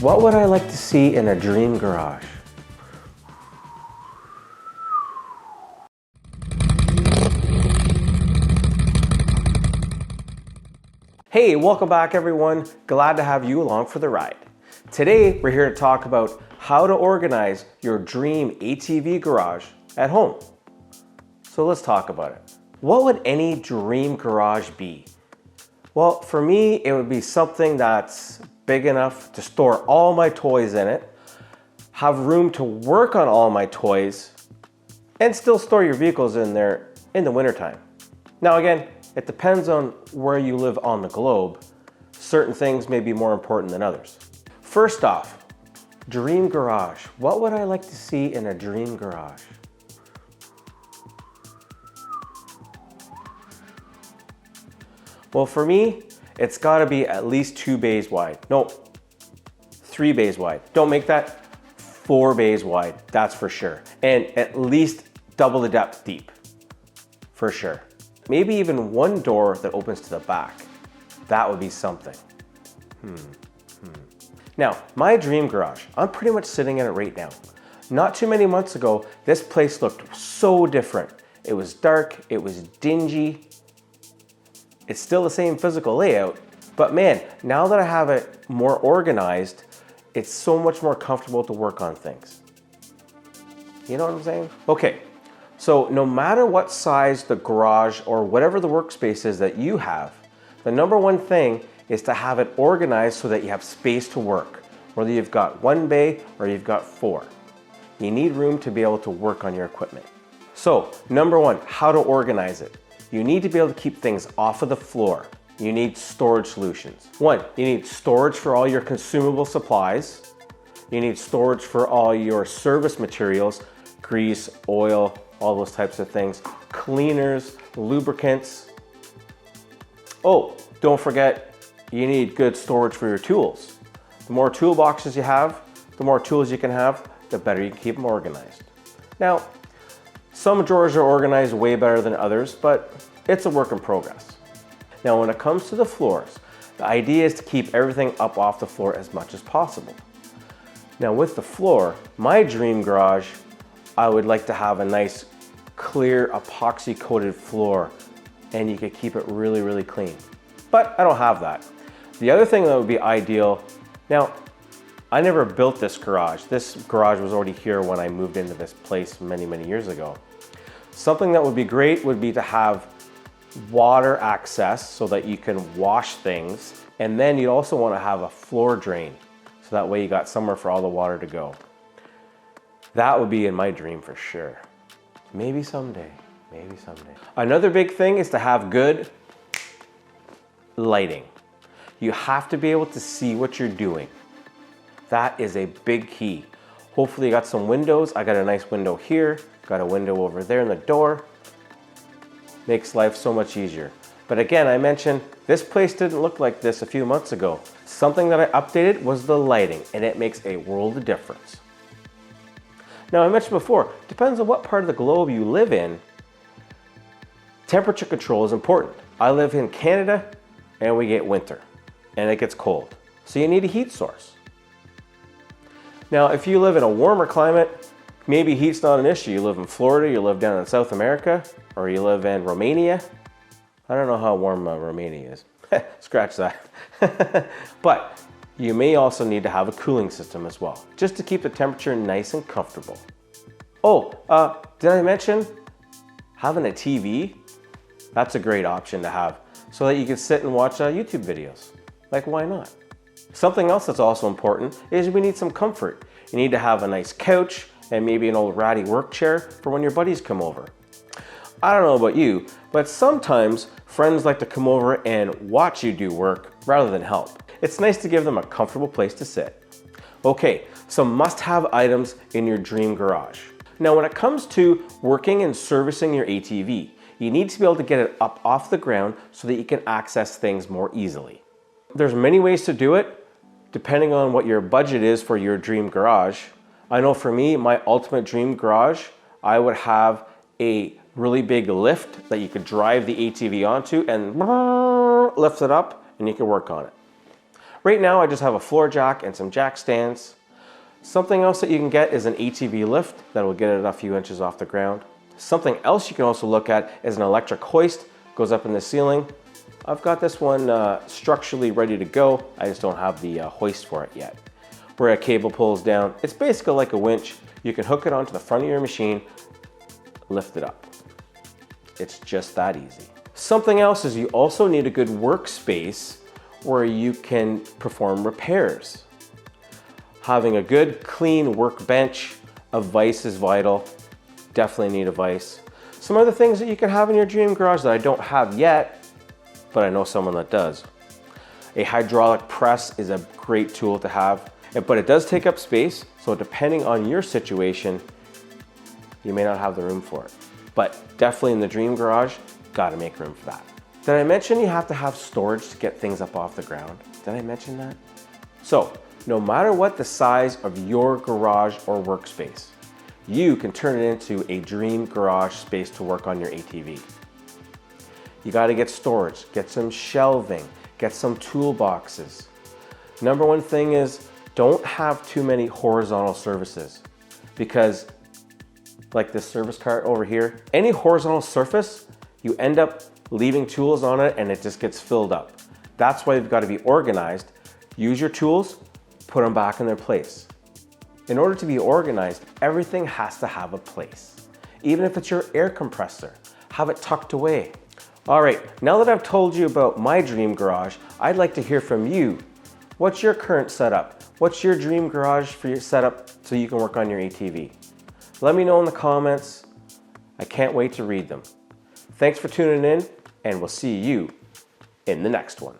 What would I like to see in a dream garage? Hey, welcome back everyone. Glad to have you along for the ride. Today, we're here to talk about how to organize your dream ATV garage at home. So let's talk about it. What would any dream garage be? Well, for me, it would be something that's big enough to store all my toys in it, have room to work on all my toys, and still store your vehicles in there in the wintertime. Now again, it depends on where you live on the globe. Certain things may be more important than others. First off, dream garage. What would I like to see in a dream garage? Well, for me, it's gotta be at least 2 bays wide. No, 3 bays wide. Don't make that 4 bays wide, that's for sure. And at least double the depth deep, for sure. Maybe even one door that opens to the back. That would be something. Now, my dream garage, I'm pretty much sitting in it right now. Not too many months ago, this place looked so different. It was dark, it was dingy. It's still the same physical layout, but man, now that I have it more organized, it's so much more comfortable to work on things. You know what I'm saying? Okay, so no matter what size the garage or whatever the workspace is that you have, the number one thing is to have it organized so that you have space to work, whether you've got 1 bay or you've got 4. You need room to be able to work on your equipment. So, number one, how to organize it. You need to be able to keep things off of the floor. You need storage solutions. One, you need storage for all your consumable supplies. You need storage for all your service materials, grease, oil, all those types of things. Cleaners, lubricants. Oh, don't forget, you need good storage for your tools. The more toolboxes you have, the more tools you can have, the better you can keep them organized. Now, some drawers are organized way better than others, but it's a work in progress. Now, when it comes to the floors, the idea is to keep everything up off the floor as much as possible. Now, with the floor, my dream garage, I would like to have a nice, clear, epoxy-coated floor, and you could keep it really, really clean. But I don't have that. The other thing that would be ideal, now, I never built this garage. This garage was already here when I moved into this place many, many years ago. Something that would be great would be to have water access so that you can wash things. And then you'd also want to have a floor drain. So that way you got somewhere for all the water to go. That would be in my dream for sure. Maybe someday, maybe someday. Another big thing is to have good lighting. You have to be able to see what you're doing. That is a big key. Hopefully you got some windows. I got a nice window here, got a window over there in the door. Makes life so much easier. But again, I mentioned this place didn't look like this a few months ago. Something that I updated was the lighting, and it makes a world of difference. Now, I mentioned before, depends on what part of the globe you live in, temperature control is important. I live in Canada, and we get winter, and it gets cold. So you need a heat source. Now, if you live in a warmer climate, maybe heat's not an issue. You live in Florida, you live down in South America, or you live in Romania. I don't know how warm Romania is. Scratch that. But you may also need to have a cooling system as well, just to keep the temperature nice and comfortable. Oh, did I mention having a TV? That's a great option to have so that you can sit and watch YouTube videos. Like, why not? Something else that's also important is we need some comfort. You need to have a nice couch and maybe an old ratty work chair for when your buddies come over. I don't know about you, but sometimes friends like to come over and watch you do work rather than help. It's nice to give them a comfortable place to sit. Okay, some must-have items in your dream garage. Now, when it comes to working and servicing your ATV, you need to be able to get it up off the ground so that you can access things more easily. There's many ways to do it, depending on what your budget is for your dream garage. I know for me, my ultimate dream garage, I would have a really big lift that you could drive the ATV onto and lift it up and you can work on it. Right now I just have a floor jack and some jack stands. Something else that you can get is an ATV lift that will get it a few inches off the ground. Something else you can also look at is an electric hoist, goes up in the ceiling. I've got this one structurally ready to go. I just don't have the hoist for it yet. Where a cable pulls down, it's basically like a winch. You can hook it onto the front of your machine, lift it up. It's just that easy. Something else is you also need a good workspace where you can perform repairs. Having a good clean workbench, a vise is vital. Definitely need a vise. Some other things that you can have in your dream garage that I don't have yet, but I know someone that does. A hydraulic press is a great tool to have, but it does take up space, so depending on your situation, you may not have the room for it. But definitely in the dream garage, gotta make room for that. Did I mention you have to have storage to get things up off the ground? Did I mention that? So, no matter what the size of your garage or workspace, you can turn it into a dream garage space to work on your ATV. You gotta get storage, get some shelving, get some toolboxes. Number one thing is don't have too many horizontal surfaces, because like this service cart over here, any horizontal surface, you end up leaving tools on it and it just gets filled up. That's why you've got to be organized. Use your tools, put them back in their place. In order to be organized, everything has to have a place. Even if it's your air compressor, have it tucked away. All right, now that I've told you about my dream garage, I'd like to hear from you. What's your current setup? What's your dream garage for your setup so you can work on your ATV? Let me know in the comments. I can't wait to read them. Thanks for tuning in, and we'll see you in the next one.